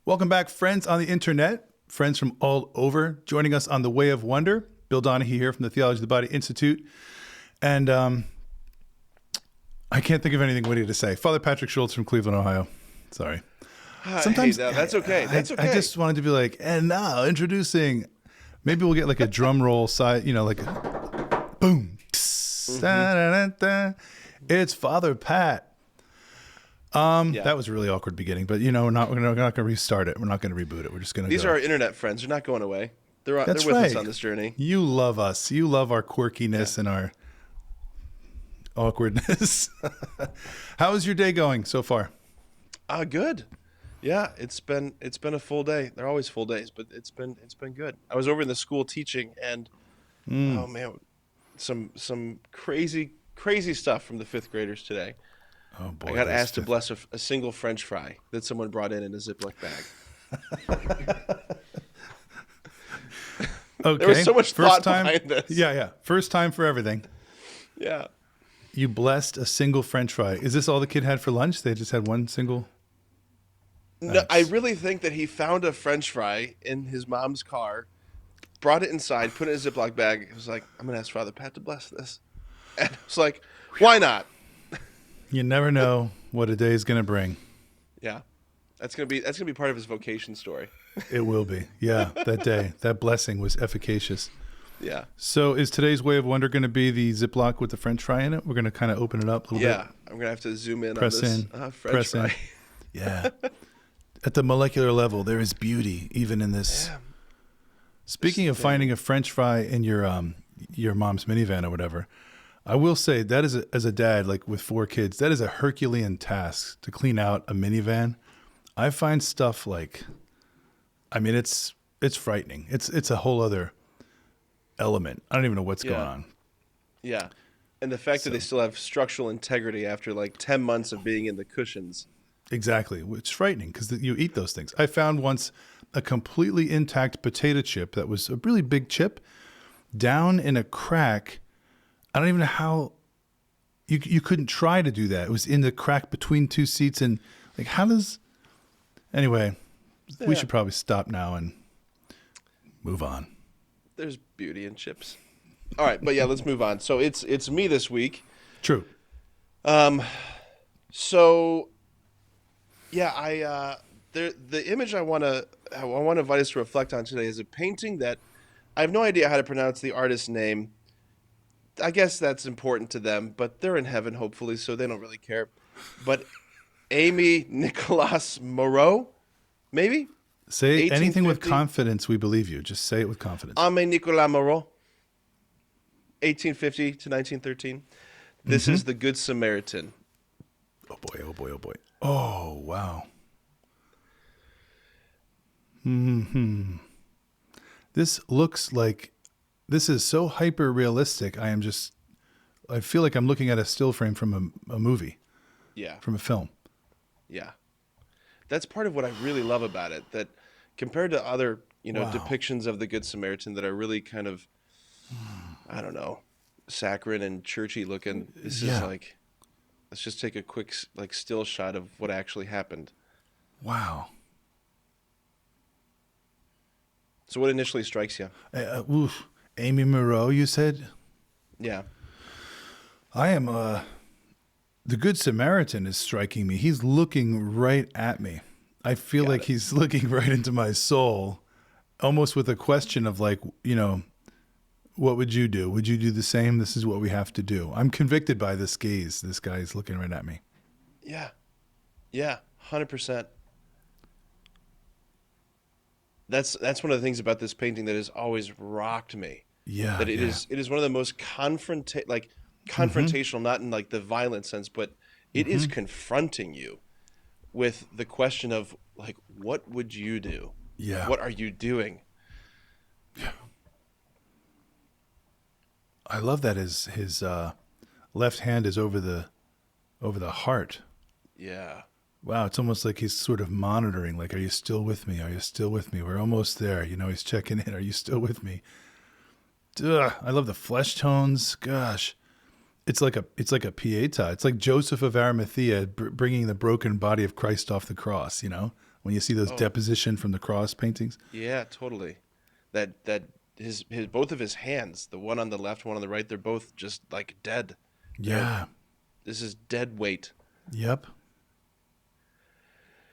Welcome back, friends on the internet, friends from all over, joining us on the Way of Wonder. Bill Donahue here from the Theology of the Body Institute. And I can't think of anything witty to say. Father Patrick Schultz from Cleveland, Ohio. Sorry. Sometimes that's okay. That's okay. I just wanted to be like, and now introducing, maybe we'll get like a drum roll side, like a boom. It's Father Pat. That was a really awkward beginning, but we're not going to restart it. We're not going to reboot it. We're just going to These are our internet friends. They're not going away. They're with us on this journey. You love us. You love our quirkiness and our awkwardness. How is your day going so far? Good. Yeah, it's been a full day. They're always full days, but it's been good. I was over in the school teaching, and oh man, some crazy stuff from the fifth graders today. Oh boy! I got asked to bless a single French fry that someone brought in a Ziploc bag. Okay. There was so much thought behind this. Yeah. First time for everything. Yeah. You blessed a single French fry. Is this all the kid had for lunch? They just had one single? No, I really think that he found a French fry in his mom's car, brought it inside, put it in a Ziploc bag. He was like, I'm going to ask Father Pat to bless this. And I was like, why not? You never know what a day is going to bring. Yeah. That's gonna be part of his vocation story. It will be. Yeah, that day. That blessing was efficacious. Yeah. So is today's Way of Wonder going to be the Ziploc with the French fry in it? We're going to kind of open it up a little bit. Yeah, I'm going to have to zoom in Press on this in. French fry. Yeah. At the molecular level, there is beauty even in this. Yeah. Speaking of finding a French fry in your mom's minivan or whatever, I will say that is as a dad, like with 4 kids, that is a Herculean task to clean out a minivan. I find stuff it's frightening. It's a whole other element. I don't even know what's going on. Yeah. And the fact that they still have structural integrity after like 10 months of being in the cushions. Exactly. It's frightening because you eat those things. I found once a completely intact potato chip that was a really big chip down in a crack. I don't even know how you couldn't try to do that. It was in the crack between 2 seats. And like, anyway, we should probably stop now and move on. There's beauty in chips. All right, but yeah, let's move on. So it's me this week. True. So yeah, the image I want to invite us to reflect on today is a painting that I have no idea how to pronounce the artist's name. I guess that's important to them, but they're in heaven hopefully, so they don't really care. But Amy Nicolas Moreau, maybe? Say anything with confidence, we believe you. Just say it with confidence. Amy Nicolas Moreau, 1850 to 1913. This is the Good Samaritan. Oh boy. Oh, wow. This looks like, this is so hyper realistic. I feel like I'm looking at a still frame from a movie. Yeah. From a film. Yeah. That's part of what I really love about it, that compared to other, depictions of the Good Samaritan that are really kind of, I don't know, saccharine and churchy looking, this is like, let's just take a quick still shot of what actually happened. Wow. So what initially strikes you? Amy Moreau, you said? Yeah. I am the Good Samaritan is striking me. He's looking right at me. I feel like he's looking right into my soul, almost with a question of like, what would you do? Would you do the same? This is what we have to do. I'm convicted by this gaze. This guy is looking right at me. Yeah. Yeah, 100%. That's one of the things about this painting that has always rocked me. Yeah. That it is one of the most confrontational, not in like the violent sense, but it is confronting you with the question of like, what would you do? Yeah. What are you doing? Yeah. I love that his left hand is over the heart. Yeah. Wow, it's almost like he's sort of monitoring, like, are you still with me? Are you still with me? We're almost there. He's checking in. Are you still with me? I love the flesh tones. Gosh, it's like a pieta. It's like Joseph of Arimathea bringing the broken body of Christ off the cross. when you see those Oh, deposition from the cross paintings. yeah, totally. That his both of his hands, the one on the left, one on the right, they're both just like dead. They're Yeah. This is dead weight. Yep.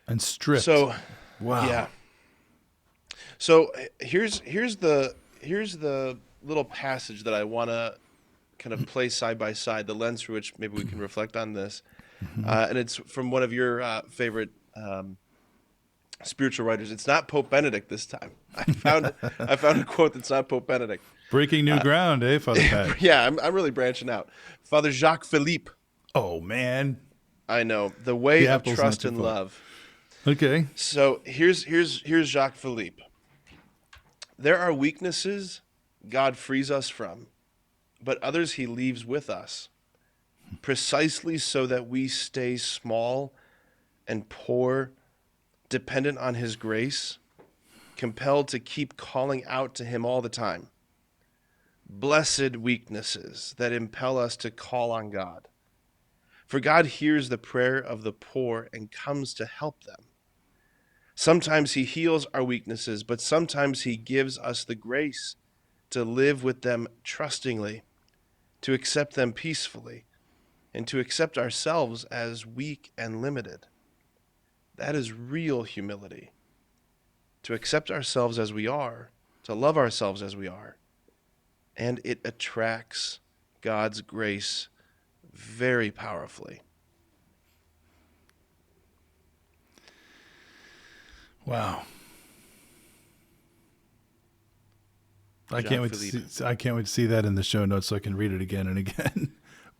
And stripped. So, Wow. yeah. So here's the little passage that I want to kind of place side by side, the lens through which maybe we can reflect on this. And it's from one of your favorite spiritual writers. It's not Pope Benedict this time. I found a quote that's not Pope Benedict. Breaking new ground, eh, Father Pat? Yeah, I'm really branching out. Father Jacques Philippe. Oh, man. I know, The Way The of apple's not Trust too and far. Love. Okay. So here's Jacques Philippe. There are weaknesses God frees us from, but others he leaves with us, precisely so that we stay small and poor, dependent on his grace, compelled to keep calling out to him all the time. Blessed weaknesses that impel us to call on God. For God hears the prayer of the poor and comes to help them. Sometimes he heals our weaknesses, but sometimes he gives us the grace to live with them trustingly, to accept them peacefully, and to accept ourselves as weak and limited. That is real humility. To accept ourselves as we are, to love ourselves as we are. And it attracts God's grace very powerfully. Wow. I Jacques can't wait to Philippe. see, I can't wait to see that in the show notes so I can read it again and again.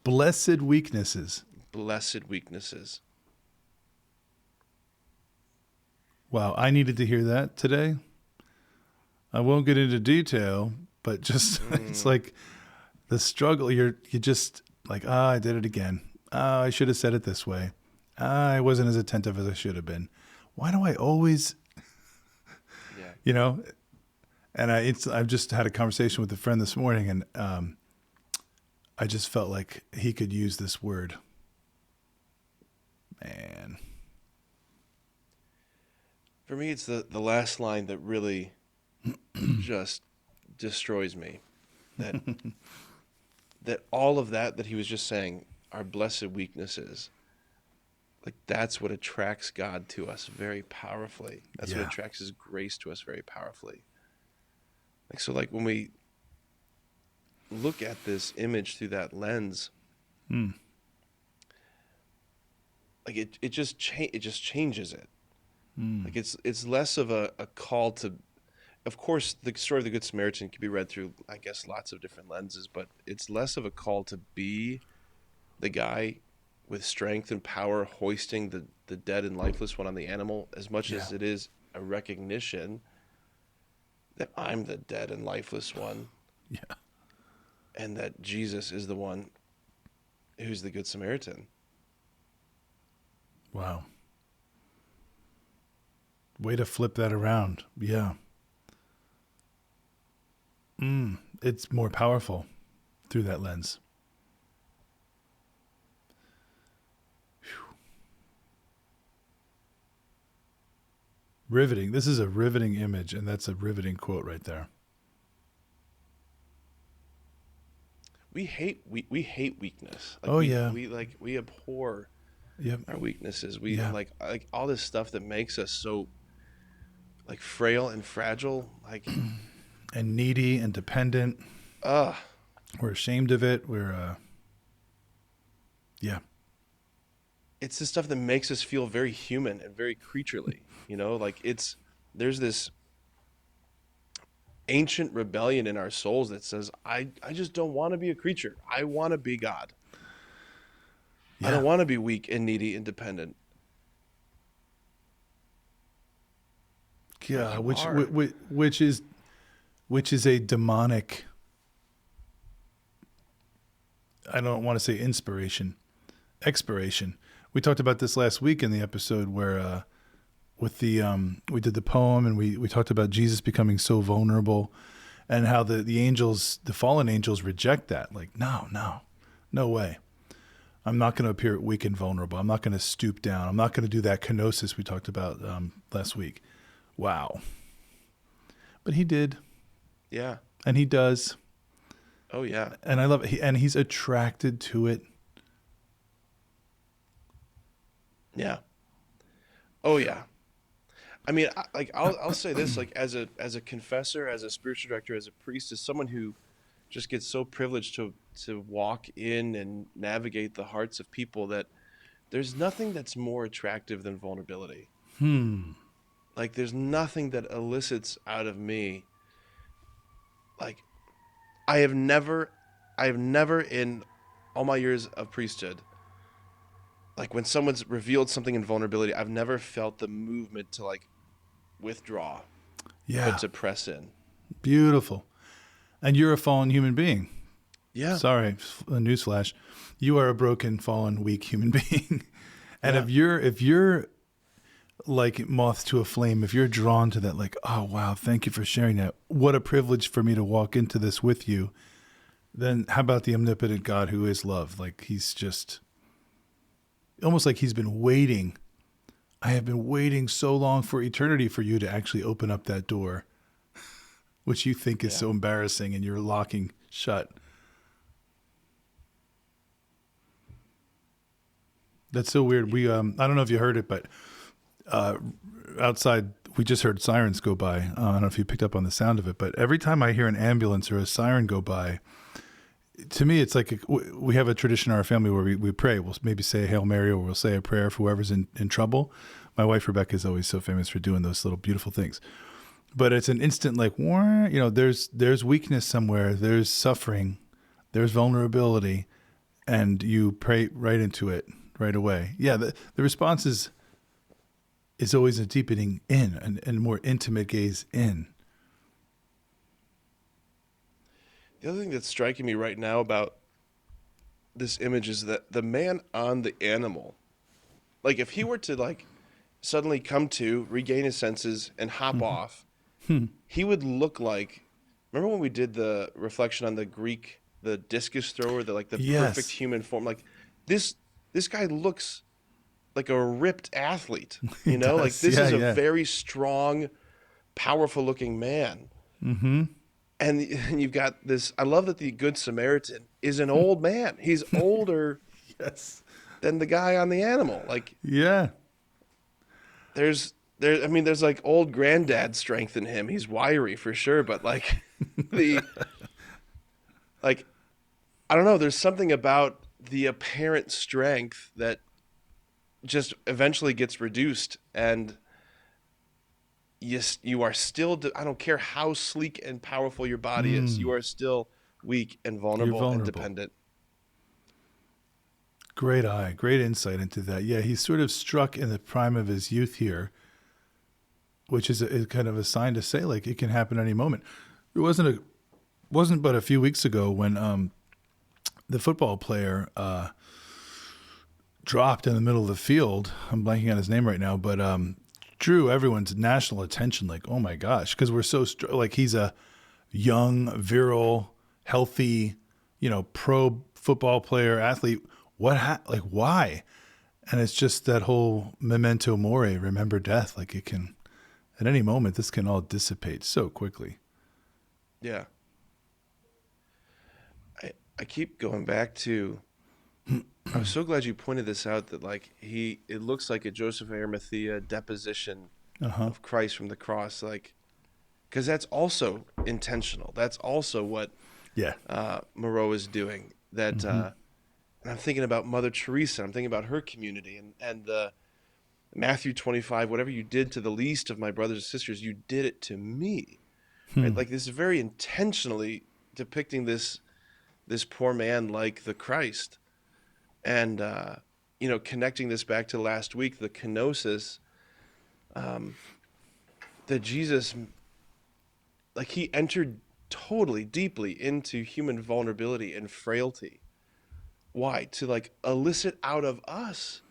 Blessed weaknesses. Blessed weaknesses. Wow, I needed to hear that today. I won't get into detail, but just it's like the struggle. You just like, I did it again. I should have said it this way. I wasn't as attentive as I should have been. Why do I always, Yeah. And I've just had a conversation with a friend this morning, and I just felt like he could use this word. Man. For me, it's the last line that really just destroys me. That all of that he was just saying are blessed weaknesses. Like, that's what attracts God to us very powerfully. That's what Yeah. attracts his grace to us very powerfully. Like when we look at this image through that lens, like it just changes it. Like it's less of a call to, of course, the story of the Good Samaritan can be read through, I guess, lots of different lenses, but it's less of a call to be the guy with strength and power hoisting the dead and lifeless one on the animal, as much as it is a recognition that I'm the dead and lifeless one. Yeah. And that Jesus is the one who's the Good Samaritan. Wow. Way to flip that around. Yeah. It's more powerful through that lens. Whew. Riveting. This is a riveting image, and that's a riveting quote right there. We hate weakness. Like Oh, we, yeah. we abhor Yep. our weaknesses. We Yeah. like all this stuff that makes us so like frail and fragile. Like, And needy and dependent. ugh. We're ashamed of it. We're, yeah. It's the stuff that makes us feel very human and very creaturely. Like there's this ancient rebellion in our souls that says, I just don't want to be a creature. I want to be God. Yeah. I don't want to be weak and needy and dependent. Yeah, You which are. which is a demonic. I don't want to say expiration. We talked about this last week in the episode where with the we did the poem, and we talked about Jesus becoming so vulnerable, and how the angels, the fallen angels, reject that. Like, no way. I'm not going to appear weak and vulnerable. I'm not going to stoop down. I'm not going to do that kenosis we talked about last week. Wow. But he did. Yeah. And he does. Oh, yeah. And I love it. And he's attracted to it. Yeah. Oh, yeah. I mean, I'll say this, like as a confessor, as a spiritual director, as a priest, as someone who just gets so privileged to walk in and navigate the hearts of people, that there's nothing that's more attractive than vulnerability. Like there's nothing that elicits out of me. Like I have never in all my years of priesthood, like when someone's revealed something in vulnerability, I've never felt the movement to like withdraw, but Yeah. to press in. Beautiful. And you're a fallen human being. Yeah. Sorry, a newsflash. You are a broken, fallen, weak human being. And Yeah. if you're like moth to a flame, if you're drawn to that, like, oh wow, thank you for sharing that. What a privilege for me to walk into this with you. Then how about the omnipotent God who is love? Like he's just almost like he's been waiting. I have been waiting so long for eternity for you to actually open up that door, which you think is Yeah. so embarrassing and you're locking shut. That's so weird. We I don't know if you heard it, but outside we just heard sirens go by. I don't know if you picked up on the sound of it, but every time I hear an ambulance or a siren go by, to me it's like we have a tradition in our family where we pray. We'll maybe say a Hail Mary, or we'll say a prayer for whoever's in trouble. My wife Rebecca is always so famous for doing those little beautiful things. But it's an instant like, there's weakness somewhere, there's suffering, there's vulnerability, and you pray right into it right away. Yeah, the response is always a deepening in and more intimate gaze in. The other thing that's striking me right now about this image is that the man on the animal, like if he were to like suddenly come to, regain his senses, and hop off, he would look like. Remember when we did the reflection on the Greek, the discus thrower, the perfect Yes. human form? Like this guy looks like a ripped athlete. He Like does. this Yeah, is a yeah. very strong, powerful looking man. And you've got this. I love that the Good Samaritan is an old man. He's older Yes. than the guy on the animal. Like Yeah. there's like old granddad strength in him. He's wiry for sure, but like the like I don't know, there's something about the apparent strength that just eventually gets reduced, and yes, you are still I don't care how sleek and powerful your body is. You are still weak and You're vulnerable and vulnerable. dependent. Great eye, great insight into that. Yeah, he's sort of struck in the prime of his youth here, which is a kind of a sign to say like it can happen any moment. It wasn't but a few weeks ago when the football player dropped in the middle of the field. I'm blanking on his name right now, but drew everyone's national attention. Like, oh my gosh, because we're so like he's a young, virile, healthy, pro football player, athlete. Like why? And it's just that whole memento mori, remember death. Like it can, at any moment, this can all dissipate so quickly. Yeah. I keep going back to I'm so glad you pointed this out, that like it looks like a Joseph of Arimathea deposition of Christ from the cross, like because that's also intentional. That's also what Yeah. Moreau is doing. That and I'm thinking about Mother Teresa. I'm thinking about her community and Matthew 25. Whatever you did to the least of my brothers and sisters, you did it to me. Right? Like this is very intentionally depicting this poor man like the Christ. And, connecting this back to last week, the kenosis, that Jesus, like he entered totally deeply into human vulnerability and frailty. Why? To like elicit out of us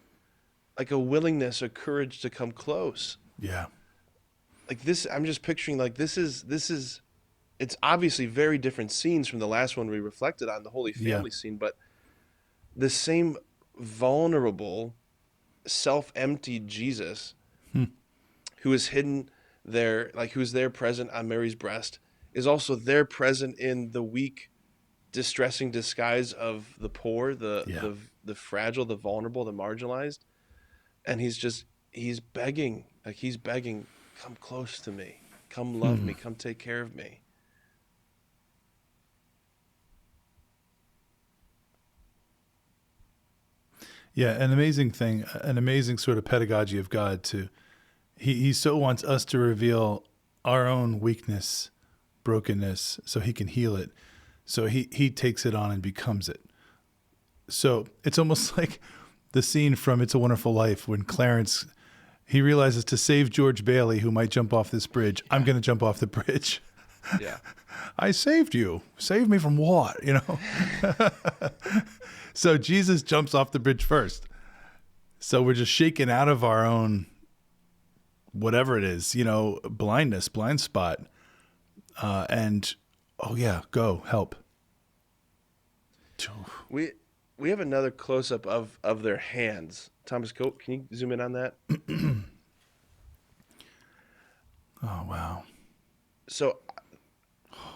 like a willingness, a courage to come close. Yeah. Like this, I'm just picturing like this is, it's obviously very different scenes from the last one we reflected on, the Holy Family scene, but the same vulnerable, self-emptied Jesus, who is hidden there, like who's there present on Mary's breast, is also there present in the weak, distressing disguise of the poor, Yeah. the fragile, the vulnerable, the marginalized. And he's begging, like he's begging, come close to me, come love me, come take care of me. Yeah, an amazing thing, an amazing sort of pedagogy of God to he so wants us to reveal our own weakness, brokenness, so he can heal it. So he takes it on and becomes it. So it's almost like the scene from It's a Wonderful Life when Clarence he realizes to save George Bailey, who might jump off this bridge, I'm going to jump off the bridge. Yeah. I saved you. Save me from what? You know? So Jesus jumps off the bridge first. So we're just shaken out of our own, whatever it is, you know, blindness, blind spot. And, oh yeah, go, help. We we have another close up of their hands. Thomas, can you zoom in on that? Oh, wow. So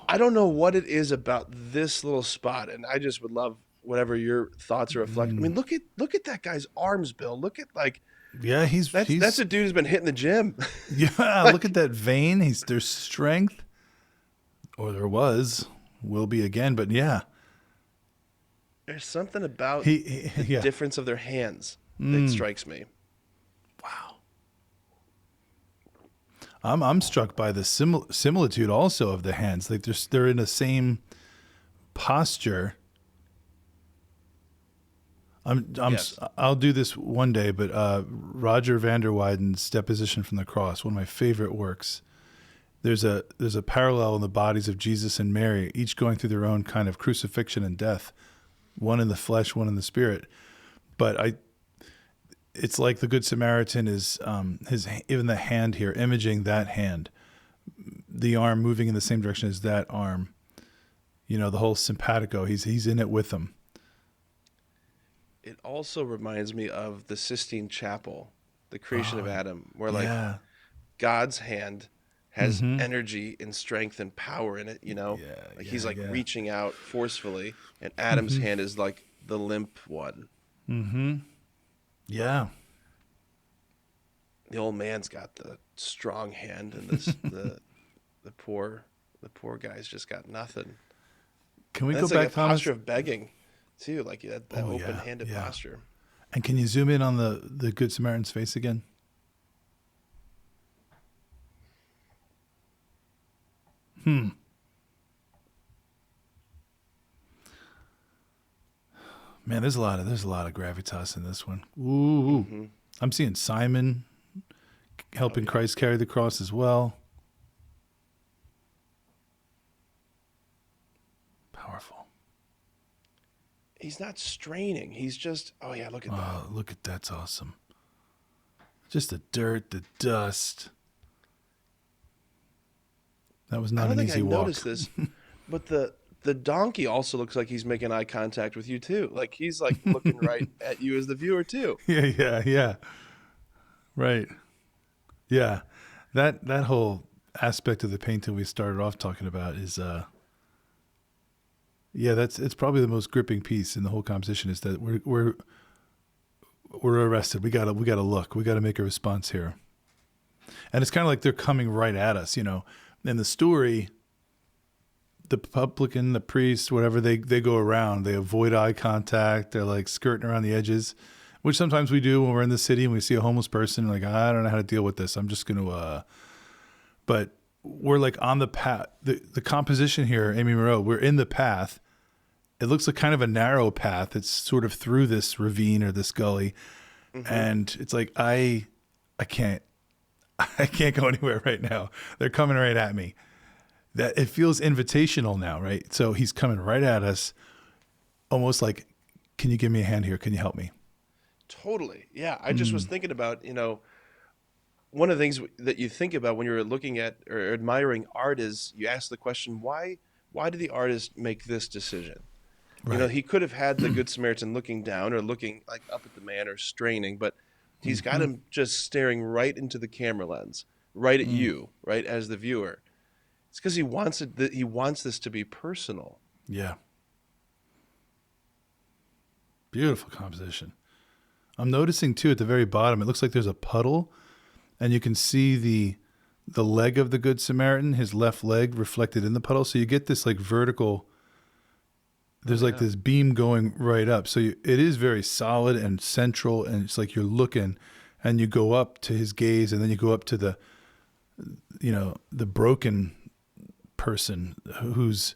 I don't know what it is about this little spot, and I just would love whatever your thoughts are reflecting. I mean, look at that guy's arms, Bill. Look at like Yeah, that's a dude who's been hitting the gym. yeah, Like, look at that vein. There's strength, or there was, will be again, but yeah. there's something about the Yeah. difference of their hands that strikes me. Wow. I'm struck by the similitude also of the hands. Like they're in the same posture. Yes. I'll do this one day, but Roger van der Weyden's Deposition from the Cross, one of my favorite works. There's a parallel in the bodies of Jesus and Mary, each going through their own kind of crucifixion and death, one in the flesh, one in the spirit. But it's like the Good Samaritan is even the hand here, imaging that hand, the arm moving in the same direction as that arm. You know, the whole simpatico. He's in it with them. It also reminds me of the Sistine Chapel, the creation of Adam, where like Yeah. God's hand has energy and strength and power in it, you know? Yeah, Like yeah, he's like yeah. reaching out forcefully, and Adam's hand is like the limp one. Yeah. The old man's got the strong hand, and the poor guy's just got nothing. Can we And go that's like back, a Thomas? posture of begging too, like that Oh, yeah, open-handed yeah. posture. And can you zoom in on the Good Samaritan's face again? Man, there's a lot of gravitas in this one. Ooh. I'm seeing Simon helping Christ carry the cross as well. Powerful. He's not straining. He's just, oh yeah, look at that. Oh, look at that's awesome. Just the dirt, the dust. That was I not don't an think I easy walk. noticed this, but the donkey also looks like he's making eye contact with you too. Like he's like looking right at you as the viewer too. Yeah. Right. Yeah. That whole aspect of the painting we started off talking about is it's probably the most gripping piece in the whole composition is that we're arrested. We gotta look. We gotta make a response here. And it's kind of like they're coming right at us, you know. In the story, the publican, the priest, whatever, they go around. They avoid eye contact. They're like skirting around the edges, which sometimes we do when we're in the city and we see a homeless person. Like, I don't know how to deal with this. I'm just going to, but we're like on the path. The composition here, Amy Moreau, we're in the path. It looks like kind of a narrow path. It's sort of through this ravine or this gully. And it's like, I can't go anywhere right now. They're coming right at me. That it feels invitational now, right? So he's coming right at us, almost like, can you give me a hand here? Can you help me? Totally. Yeah. I just was thinking about, you know, one of the things that you think about when you're looking at or admiring art is you ask the question, why did the artist make this decision? You know, Right. he could have had the Good Samaritan looking down or looking like up at the man or straining, but he's got him just staring right into the camera lens, right at you, right as the viewer. It's because he wants it. He wants this to be personal. Yeah. Beautiful composition. I'm noticing too at the very bottom, it looks like there's a puddle, and you can see the leg of the Good Samaritan, his left leg reflected in the puddle. So you get this like vertical. There's like this beam going right up. So it is very solid and central, and it's like you're looking, and you go up to his gaze, and then you go up to the, the broken person who's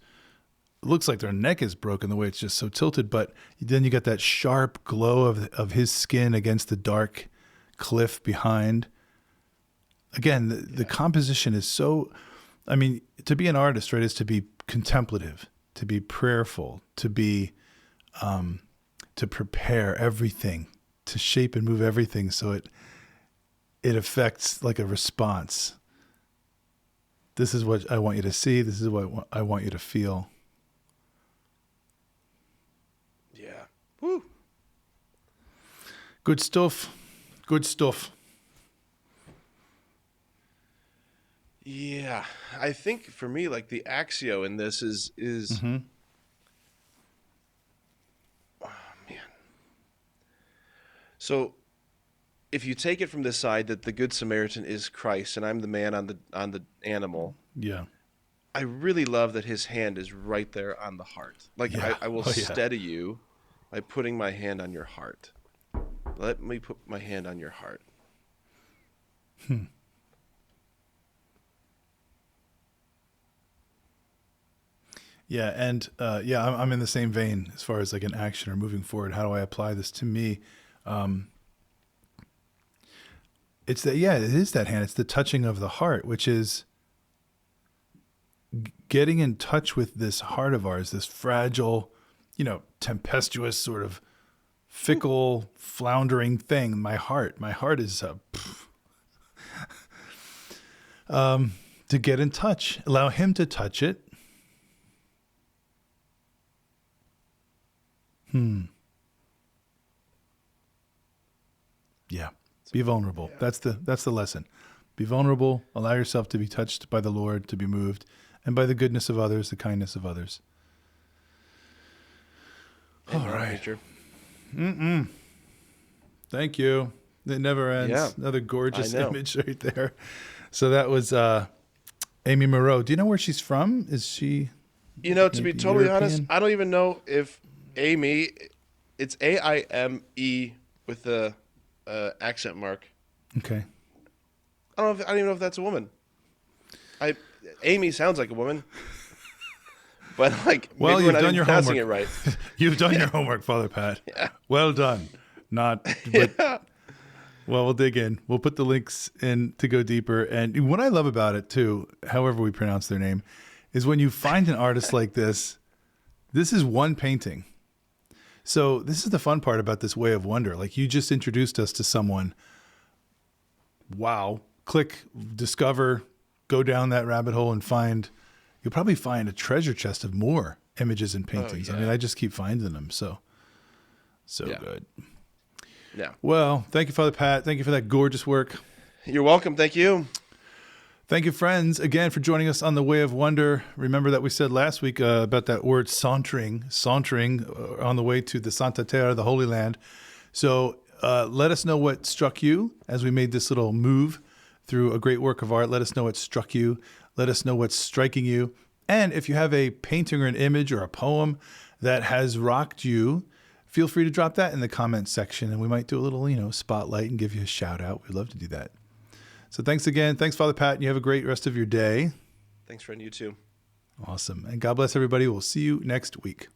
looks like their neck is broken the way it's just so tilted, but then you got that sharp glow of his skin against the dark cliff behind. Again, the composition is so, I mean, to be an artist, right, is to be contemplative, to be prayerful, to be, to prepare everything, to shape and move everything so it affects like a response. This is what I want you to see. This is what I want you to feel. Yeah. Woo. Good stuff. Good stuff. Yeah. I think for me, like the axio in this is oh man. So if you take it from the side that the Good Samaritan is Christ and I'm the man on the animal, Yeah. I really love that his hand is right there on the heart. Like Yeah. I will Oh, yeah. steady you by putting my hand on your heart. Let me put my hand on your heart. Yeah, and I'm in the same vein as far as like an action or moving forward. How do I apply this to me? It's that, it is that hand. It's the touching of the heart, which is getting in touch with this heart of ours, this fragile, tempestuous, sort of fickle, floundering thing. My heart is to get in touch, allow him to touch it. Yeah. Be vulnerable. Yeah. That's the lesson. Be vulnerable. Allow yourself to be touched by the Lord, to be moved, and by the goodness of others, the kindness of others. All right. Thank you. It never ends. Yeah. Another gorgeous I know. image right there. So that was Amy Moreau. Do you know where she's from? Is she? To be totally honest, European? I don't even know if Amy, it's Aime with the accent mark. Okay. I don't even know if that's a woman. Amy sounds like a woman. But Well, maybe you've we're not done even your pronouncing homework. it right. You've done your homework, Father Pat. Yeah. Well done. Not, but, Yeah. well, we'll dig in. We'll put the links in to go deeper. And what I love about it too, however we pronounce their name, is when you find an artist like this is one painting. So this is the fun part about this Way of Wonder. Like you just introduced us to someone. Wow. Click, discover, go down that rabbit hole and you'll probably find a treasure chest of more images and paintings. yeah. I mean, I just keep finding them. So Yeah. good. Yeah. Well, thank you, Father Pat. Thank you for that gorgeous work. You're welcome. Thank you. Thank you, friends, again for joining us on the Way of Wonder. Remember that we said last week about that word sauntering on the way to the Santa Terra, the Holy Land. So let us know what struck you as we made this little move through a great work of art. Let us know what struck you. Let us know what's striking you. And if you have a painting or an image or a poem that has rocked you, feel free to drop that in the comments section, and we might do a little, spotlight and give you a shout out. We'd love to do that. So thanks again. Thanks, Father Pat. And you have a great rest of your day. Thanks, friend. You too. Awesome. And God bless everybody. We'll see you next week.